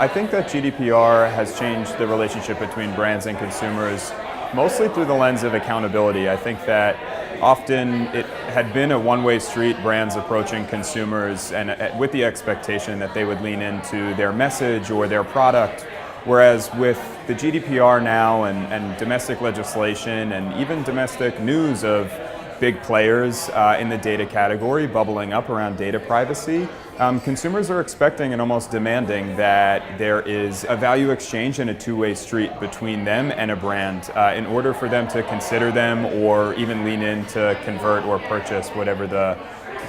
I think that GDPR has changed the relationship between brands and consumers mostly through the lens of accountability. I think that often it had been a one-way street, brands approaching consumers and with the expectation that they would lean into their message or their product. Whereas with the GDPR now and domestic legislation and even domestic news of big players in the data category bubbling up around data privacy, consumers are expecting and almost demanding that there is a value exchange and a two-way street between them and a brand in order for them to consider them or even lean in to convert or purchase whatever the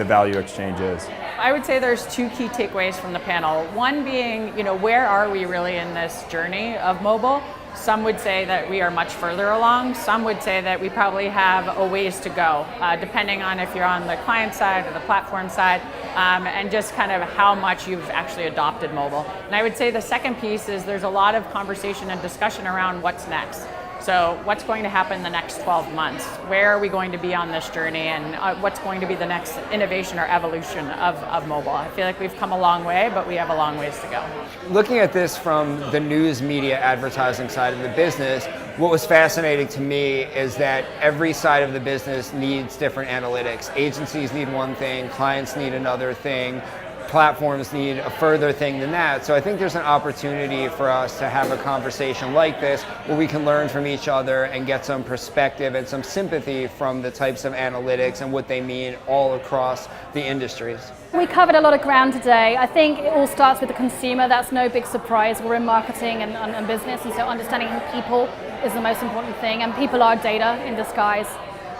value exchange is. I would say there's two key takeaways from the panel. One being, where are we really in this journey of mobile? Some would say that we are much further along. Some would say that we probably have a ways to go, depending on if you're on the client side or the platform side, and just kind of how much you've actually adopted mobile. And I would say the second piece is there's a lot of conversation and discussion around what's next. So what's going to happen in the next 12 months? Where are we going to be on this journey, and what's going to be the next innovation or evolution of mobile? I feel like we've come a long way, but we have a long ways to go. Looking at this from the news media advertising side of the business, what was fascinating to me is that every side of the business needs different analytics. Agencies need one thing, clients need another thing, platforms need a further thing than that. So I think there's an opportunity for us to have a conversation like this where we can learn from each other and get some perspective and some sympathy from the types of analytics and what they mean all across the industries. We covered a lot of ground today. I think it all starts with the consumer. That's no big surprise. We're in marketing and business, and so understanding people is the most important thing, and people are data in disguise.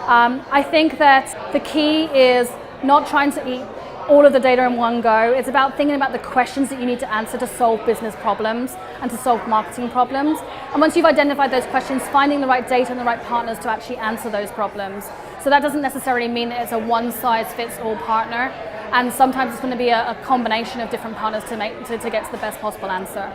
I think that the key is not trying to eat all of the data in one go. It's about thinking about the questions that you need to answer to solve business problems and to solve marketing problems. And once you've identified those questions, finding the right data and the right partners to actually answer those problems. So that doesn't necessarily mean that it's a one-size-fits-all partner. And sometimes it's going to be a combination of different partners to get to the best possible answer.